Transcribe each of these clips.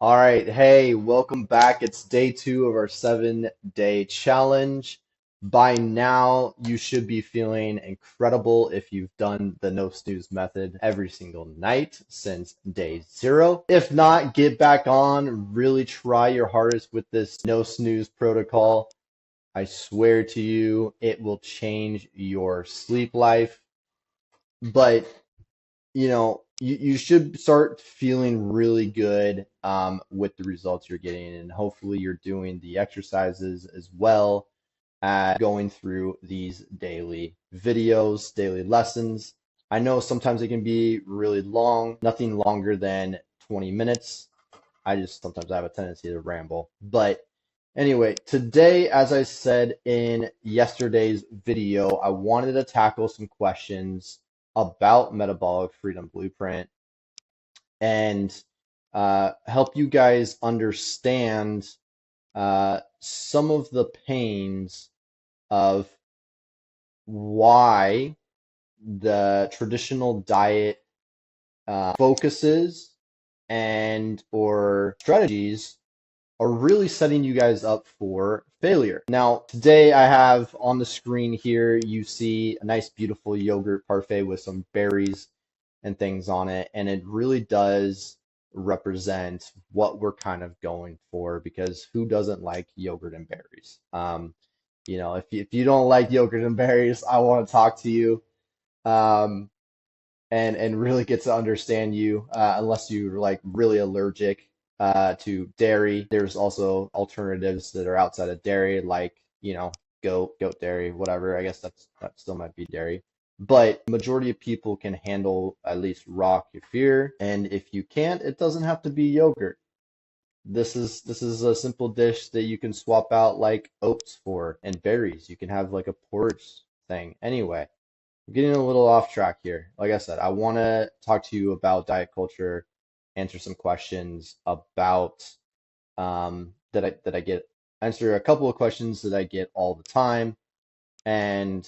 All right, hey, welcome back. It's day 2 of our 7-day challenge. By now, you should be feeling incredible if you've done the no snooze method every single night since day 0. If not, get back on, really try your hardest with this no snooze protocol. I swear to you, it will change your sleep life. But you should start feeling really good with the results you're getting, and hopefully you're doing the exercises as well as going through these daily videos, daily lessons. I know sometimes it can be really long, nothing longer than 20 minutes. I just sometimes have a tendency to ramble. But anyway, today, as I said in yesterday's video, I wanted to tackle some questions about Metabolic Freedom Blueprint and help you guys understand some of the pains of why the traditional diet focuses and or strategies are really setting you guys up for failure. Now, today I have on the screen here, you see a nice, beautiful yogurt parfait with some berries and things on it, and it really does represent what we're kind of going for because who doesn't like yogurt and berries? If you don't like yogurt and berries, I want to talk to you. Um, and really get to understand you unless you're like really allergic to dairy. There's also alternatives that are outside of dairy, like goat dairy, whatever. I guess that still might be dairy. But majority of people can handle at least raw kefir, and if you can't, it doesn't have to be yogurt. This is a simple dish that you can swap out like oats for and berries. You can have like a porridge thing. Anyway, I'm getting a little off track here. Like I said, I want to talk to you about diet culture, answer some questions about that I get, answer a couple of questions that I get all the time, and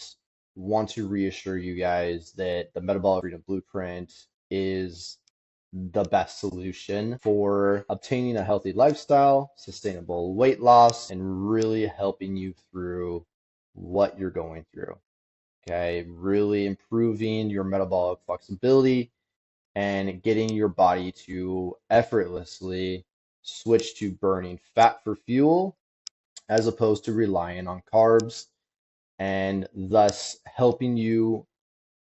want to reassure you guys that the Metabolic Freedom Blueprint is the best solution for obtaining a healthy lifestyle, sustainable weight loss, and really helping you through what you're going through. Okay, really improving your metabolic flexibility and getting your body to effortlessly switch to burning fat for fuel as opposed to relying on carbs, and thus helping you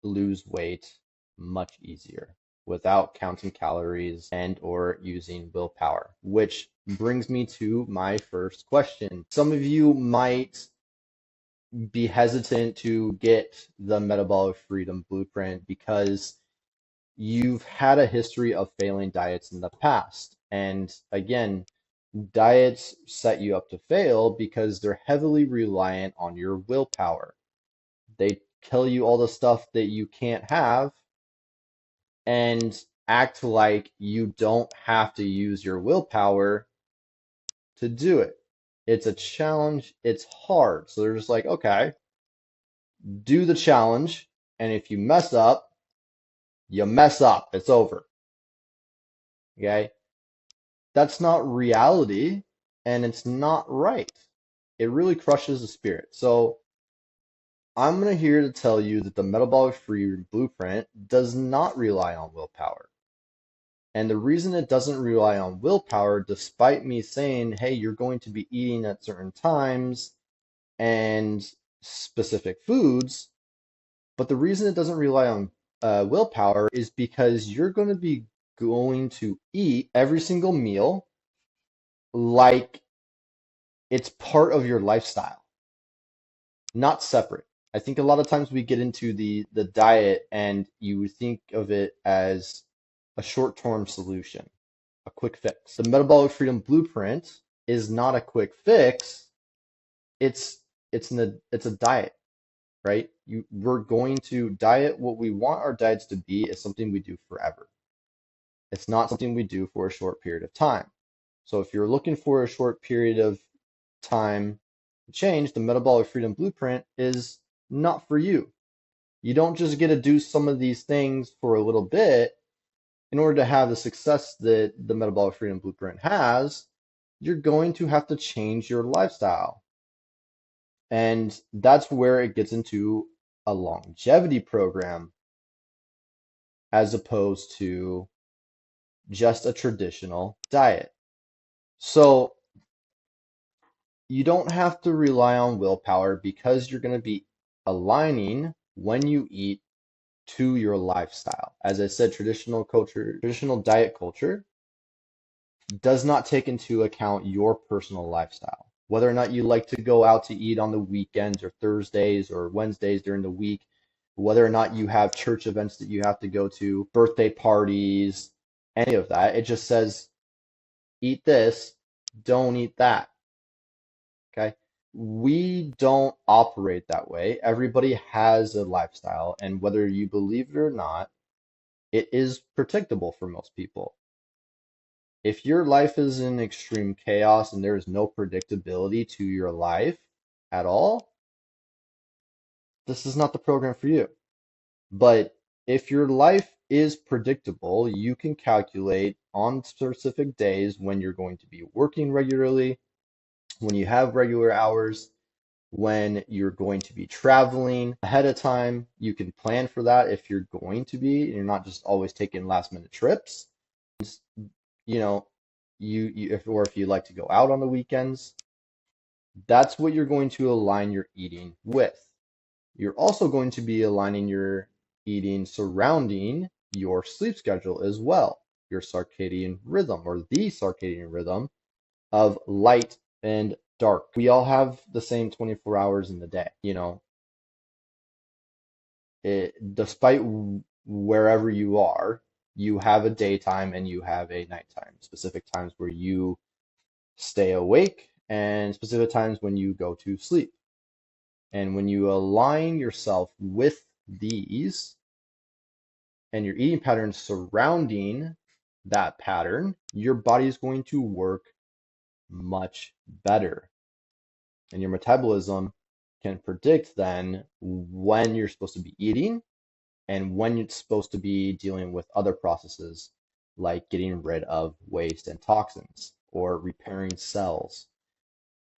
lose weight much easier without counting calories and or using willpower. Which brings me to my first question. Some of you might be hesitant to get the Metabolic Freedom Blueprint because you've had a history of failing diets in the past. And again, diets set you up to fail because they're heavily reliant on your willpower. They tell you all the stuff that you can't have and act like you don't have to use your willpower to do it. It's a challenge, it's hard. So they're just like, okay, do the challenge, and if you mess up, you mess up. It's over. Okay? That's not reality, and it's not right. It really crushes the spirit. So I'm here to tell you that the Metabolic Free Blueprint does not rely on willpower. And the reason it doesn't rely on willpower, despite me saying, hey, you're going to be eating at certain times and specific foods, but the reason it doesn't rely on willpower is because you're going to eat every single meal like it's part of your lifestyle, not separate. I think a lot of times we get into the diet and you think of it as a short-term solution, a quick fix. The Metabolic Freedom Blueprint is not a quick fix. It's a diet, right? We're going to diet. What we want our diets to be is something we do forever. It's not something we do for a short period of time. So if you're looking for a short period of time to change, the Metabolic Freedom Blueprint is not for you. You don't just get to do some of these things for a little bit in order to have the success that the Metabolic Freedom Blueprint has, you're going to have to change your lifestyle. And that's where it gets into a longevity program as opposed to just a traditional diet. So you don't have to rely on willpower because you're going to be aligning when you eat to your lifestyle. As I said, traditional diet culture does not take into account your personal lifestyle. Whether or not you like to go out to eat on the weekends or Thursdays or Wednesdays during the week, whether or not you have church events that you have to go to, birthday parties, any of that. It just says, eat this, don't eat that. Okay? We don't operate that way. Everybody has a lifestyle, and whether you believe it or not, it is predictable for most people. If your life is in extreme chaos and there is no predictability to your life at all, this is not the program for you. But if your life is predictable, you can calculate on specific days when you're going to be working regularly, when you have regular hours, when you're going to be traveling ahead of time. You can plan for that if you're going to be, and you're not just always taking last minute trips. You know, if you like to go out on the weekends, that's what you're going to align your eating with. You're also going to be aligning your eating surrounding your sleep schedule as well, your circadian rhythm or the circadian rhythm of light and dark. We all have the same 24 hours in the day, despite wherever you are, you have a daytime and you have a nighttime, specific times where you stay awake and specific times when you go to sleep. And when you align yourself with these and your eating patterns surrounding that pattern, your body is going to work much better. And your metabolism can predict then when you're supposed to be eating and when you're supposed to be dealing with other processes like getting rid of waste and toxins or repairing cells.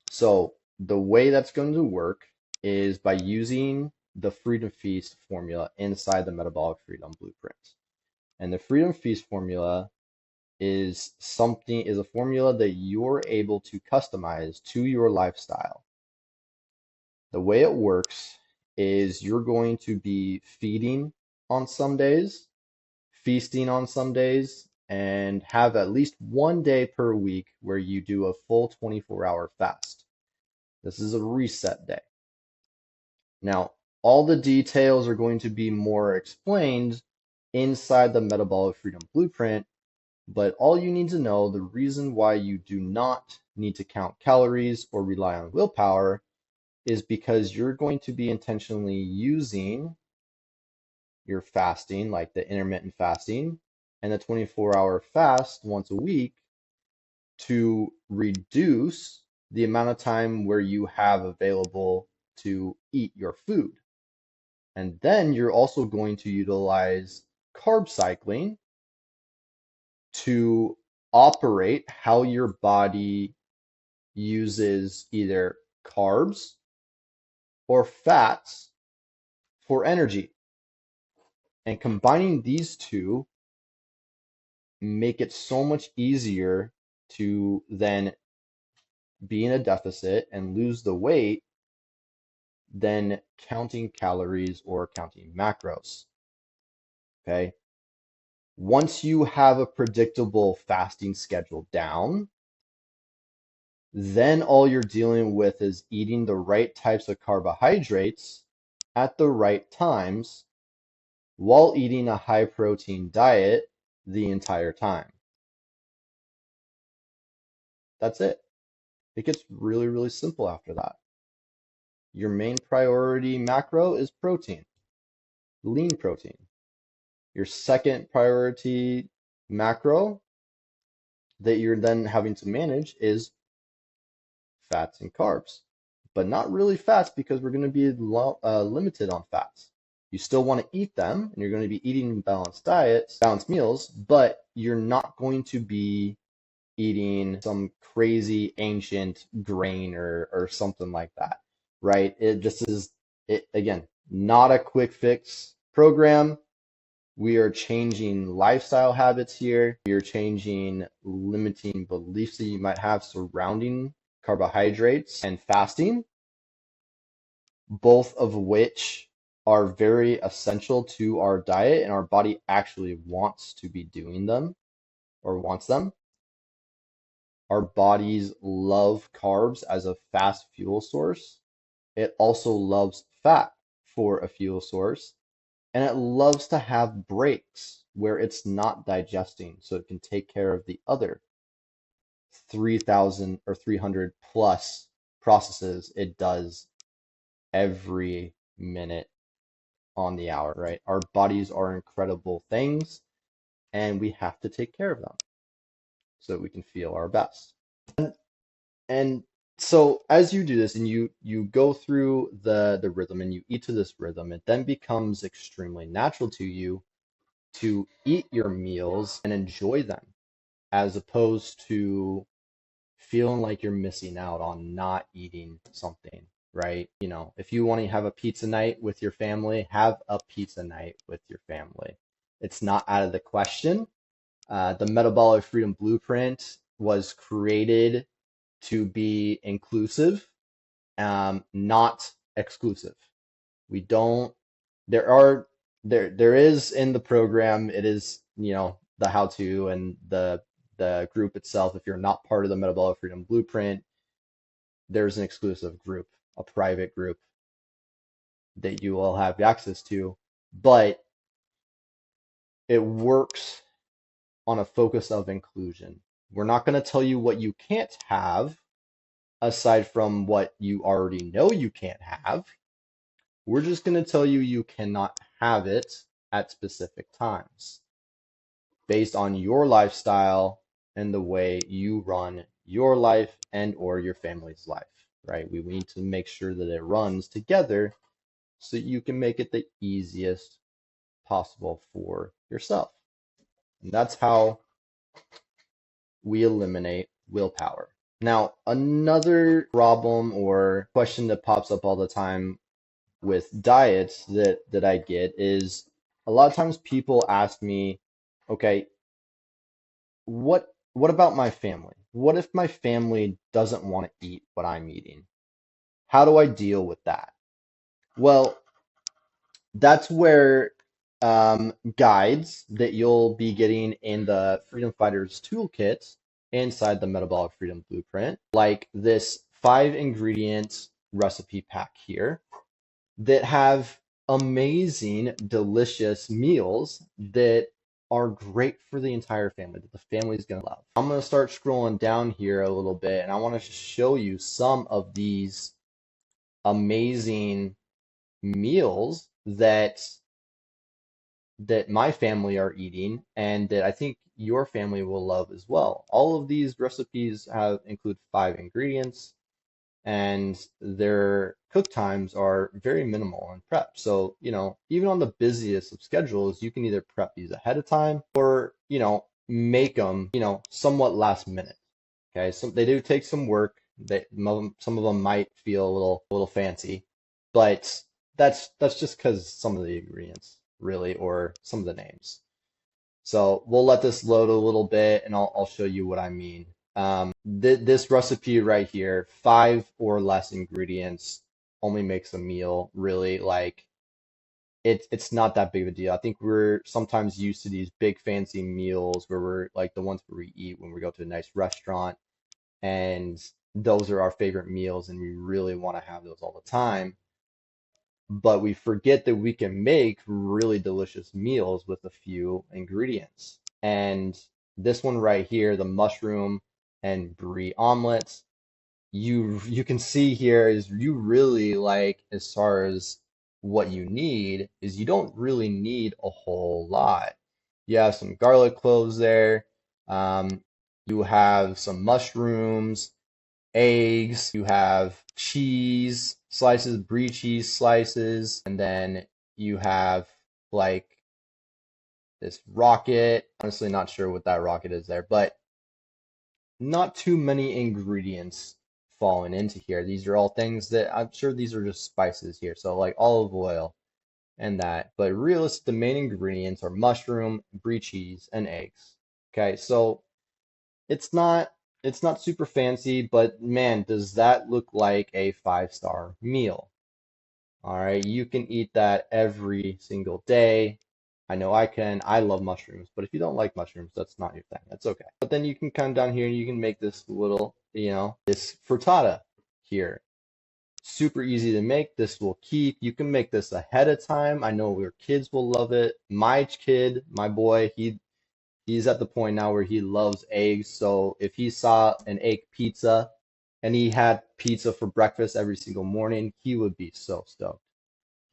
So the way that's going to work is by using the Freedom Feast formula inside the Metabolic Freedom Blueprint. And the Freedom Feast formula is a formula that you're able to customize to your lifestyle. The way it works is you're going to be feeding on some days, feasting on some days, and have at least one day per week where you do a full 24-hour fast. This is a reset day. Now, all the details are going to be more explained inside the Metabolic Freedom Blueprint, but all you need to know, the reason why you do not need to count calories or rely on willpower is because you're going to be intentionally using your fasting, like the intermittent fasting and the 24-hour fast once a week, to reduce the amount of time where you have available to eat your food. And then you're also going to utilize carb cycling to operate how your body uses either carbs or fats for energy. And combining these two make it so much easier to then be in a deficit and lose the weight than counting calories or counting macros. Okay. Once you have a predictable fasting schedule down, then all you're dealing with is eating the right types of carbohydrates at the right times while eating a high protein diet the entire time. That's it. It gets really, really simple after that. Your main priority macro is protein, lean protein. Your second priority macro that you're then having to manage is fats and carbs, but not really fats because we're going to be limited on fats. You still want to eat them, and you're going to be eating balanced diets, balanced meals, but you're not going to be eating some crazy ancient grain or something like that, right? This is it again, not a quick fix program. We are changing lifestyle habits here. We are changing limiting beliefs that you might have surrounding carbohydrates and fasting, both of which are very essential to our diet, and our body actually wants to be doing them or wants them. Our bodies love carbs as a fast fuel source. It also loves fat for a fuel source, and it loves to have breaks where it's not digesting so it can take care of the other 3,000 or 300 plus processes it does every minute on the hour, right? Our bodies are incredible things, and we have to take care of them so that we can feel our best. And so as you do this and you go through the rhythm and you eat to this rhythm, it then becomes extremely natural to you to eat your meals and enjoy them as opposed to feeling like you're missing out on not eating something, right? You know, if you want to have a pizza night with your family, have a pizza night with your family. It's not out of the question. The Metabolic Freedom Blueprint was created to be inclusive, not exclusive. We don't, there are, there is in the program, it is, you know, the how to and the group itself. If you're not part of the Metabolic Freedom Blueprint, there's an exclusive group, a private group that you will have access to, but it works on a focus of inclusion. We're not going to tell you what you can't have aside from what you already know you can't have. We're just going to tell you you cannot have it at specific times based on your lifestyle and the way you run your life and or your family's life, right? We need to make sure that it runs together so you can make it the easiest possible for yourself. And that's how we eliminate willpower. Now, another problem or question that pops up all the time with diets that I get is a lot of times people ask me, okay, what about my family? What if my family doesn't want to eat what I'm eating? How do I deal with that? Well, that's where guides that you'll be getting in the Freedom Fighters Toolkit inside the Metabolic Freedom Blueprint, like this 5 ingredient recipe pack here, that have amazing, delicious meals that are great for the entire family, that the family is going to love. I'm going to start scrolling down here a little bit, and I want to show you some of these amazing meals that my family are eating and that I think your family will love as well. All of these recipes include 5 ingredients, and their cook times are very minimal in prep. So, you know, even on the busiest of schedules, you can either prep these ahead of time or, you know, make them, you know, somewhat last minute. Okay, so they do take some work. Some of them might feel a little fancy, but that's just because some of the ingredients really, or some of the names. So we'll let this load a little bit, and I'll show you what I mean. This recipe right here, 5 or less ingredients, only makes a meal really like it's not that big of a deal. I think we're sometimes used to these big fancy meals where we're like the ones where we eat when we go to a nice restaurant, and those are our favorite meals, and we really want to have those all the time. But we forget that we can make really delicious meals with a few ingredients. And this one right here, the mushroom and brie omelets, you can see here is you really like, as far as what you need, is you don't really need a whole lot. You have some garlic cloves there. You have some mushrooms, eggs, you have cheese slices, brie cheese slices, and then You have like this rocket. Honestly, not sure what that rocket is there, but not too many ingredients falling into here. These are all things that I'm sure these are just spices here. So like olive oil and that. But realistically, the main ingredients are mushroom, brie cheese, and eggs. Okay, so it's not it's not super fancy, but man, does that look like a five-star meal. All right, you can eat that every single day. I know I can. I love mushrooms, but if you don't like mushrooms, that's not your thing. That's okay. But then you can come down here and you can make this little, this frittata here. Super easy to make. This will keep. You can make this ahead of time. I know your kids will love it. My kid, my boy, he's at the point now where he loves eggs. So if he saw an egg pizza and he had pizza for breakfast every single morning, he would be so stoked.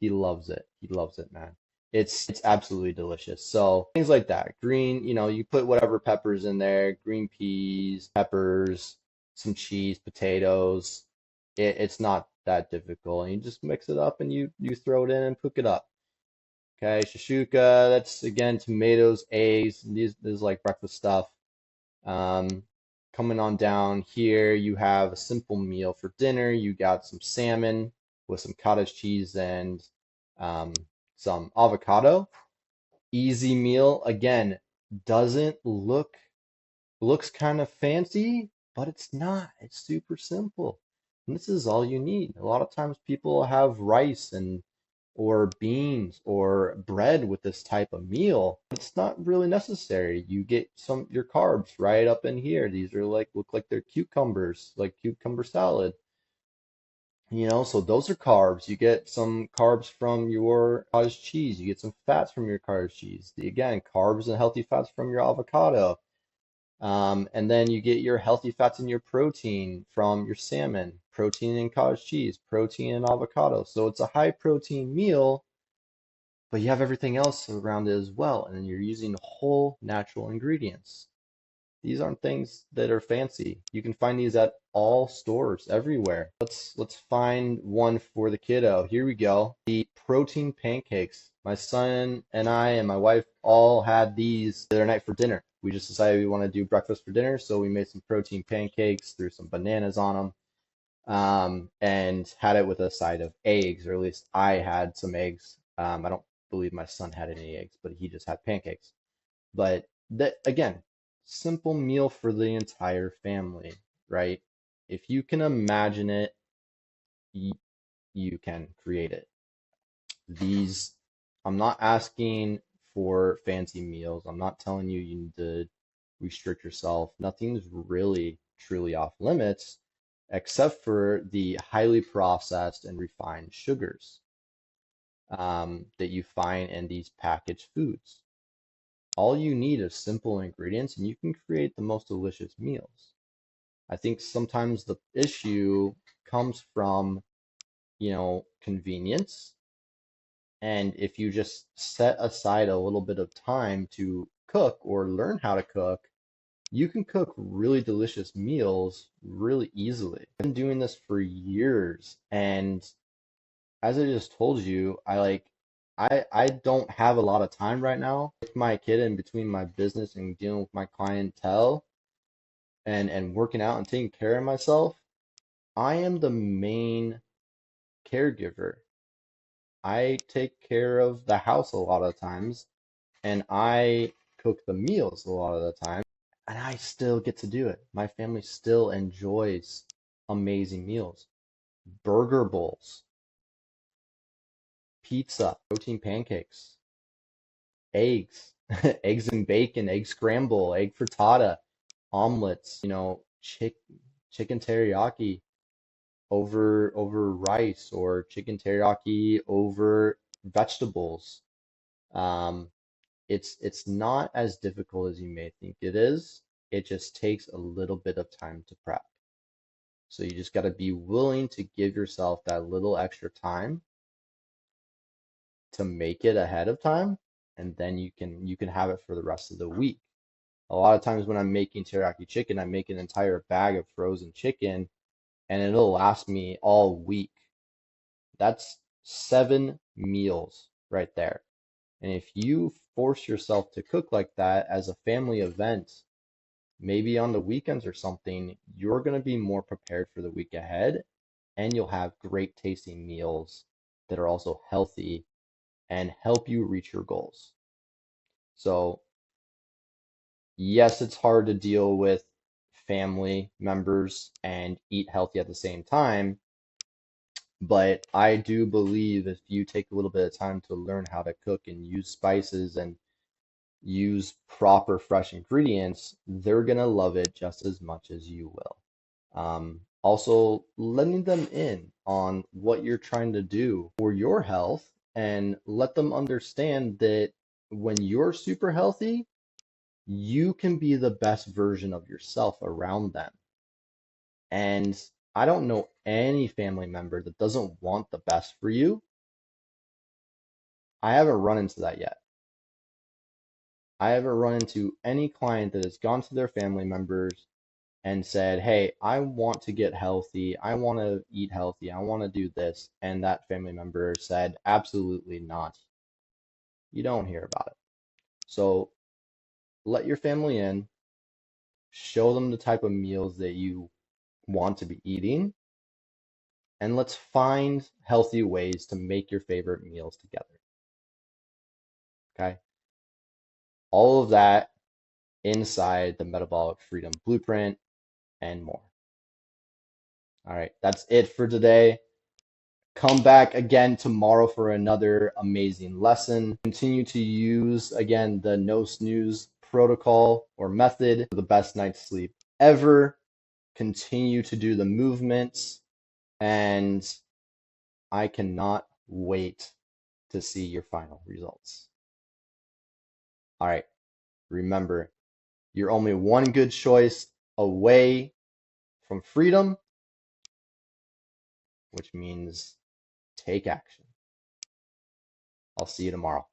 He loves it. He loves it, man. It's absolutely delicious. So things like that. Green, you put whatever peppers in there, green peas, peppers, some cheese, potatoes. It's not that difficult. And you just mix it up and you throw it in and cook it up. Okay, shashuka, that's again tomatoes, eggs. This is like breakfast stuff. Um, Coming on down here, you have a simple meal for dinner. You got some salmon with some cottage cheese and um, some avocado. Easy meal. Again, doesn't looks kind of fancy, but it's not. It's super simple. And this is all you need. A lot of times people have rice and or beans or bread with this type of meal. It's not really necessary. You get your carbs right up in here. These are look like they're cucumbers, like cucumber salad. So those are carbs. You get some carbs from your cottage cheese. You get some fats from your cottage cheese. Again, carbs and healthy fats from your avocado. And then you get your healthy fats and your protein from your salmon, protein in cottage cheese, protein in avocado. So it's a high protein meal, but you have everything else around it as well. And then you're using whole natural ingredients. These aren't things that are fancy. You can find these at all stores everywhere. Let's find one for the kiddo. Here we go. The protein pancakes. My son and I and my wife all had these the other night for dinner. We just decided we want to do breakfast for dinner, so we made some protein pancakes, threw some bananas on them, and had it with a side of eggs, or at least I had some eggs. I don't believe my son had any eggs, but he just had pancakes. But that again, simple meal for the entire family, right? If you can imagine it, you, you can create it. These, I'm not asking for fancy meals. I'm not telling you you need to restrict yourself. Nothing's really truly off limits except for the highly processed and refined sugars that you find in these packaged foods. All you need is simple ingredients and you can create the most delicious meals. I think sometimes the issue comes from, convenience. And if you just set aside a little bit of time to cook or learn how to cook, you can cook really delicious meals really easily. I've been doing this for years, and as I just told you, I don't have a lot of time right now with my kid in between my business and dealing with my clientele and working out and taking care of myself. I am the main caregiver. I take care of the house a lot of times and I cook the meals a lot of the time and I still get to do it. My family still enjoys amazing meals. Burger bowls, pizza, protein pancakes, eggs, eggs and bacon, egg scramble, egg frittata, omelets, chicken teriyaki over rice or chicken teriyaki over vegetables. Um, it's not as difficult as you may think it is. It just takes a little bit of time to prep. So you just got to be willing to give yourself that little extra time to make it ahead of time, and then you can have it for the rest of the week. A lot of times when I'm making teriyaki chicken, I make an entire bag of frozen chicken and it'll last me all week. That's 7 meals right there. And if you force yourself to cook like that as a family event, maybe on the weekends or something, you're going to be more prepared for the week ahead, and you'll have great tasting meals that are also healthy and help you reach your goals. So, yes, it's hard to deal with family members and eat healthy at the same time, but I do believe if you take a little bit of time to learn how to cook and use spices and use proper fresh ingredients, they're gonna love it just as much as you will. Also, letting them in on what you're trying to do for your health and let them understand that when you're super healthy, you can be the best version of yourself around them. And I don't know any family member that doesn't want the best for you. I haven't run into that yet. I haven't run into any client that has gone to their family members and said, "Hey, I want to get healthy. I want to eat healthy. I want to do this." And that family member said, "Absolutely not." You don't hear about it. So let your family in, show them the type of meals that you want to be eating, and let's find healthy ways to make your favorite meals together. Okay? All of that inside the Metabolic Freedom Blueprint and more. All right, that's it for today. Come back again tomorrow for another amazing lesson. Continue to use, again, the no snooze protocol or method for the best night's sleep ever. Continue to do the movements, and I cannot wait to see your final results. All right, remember, you're only one good choice away from freedom, which means take action. I'll see you tomorrow.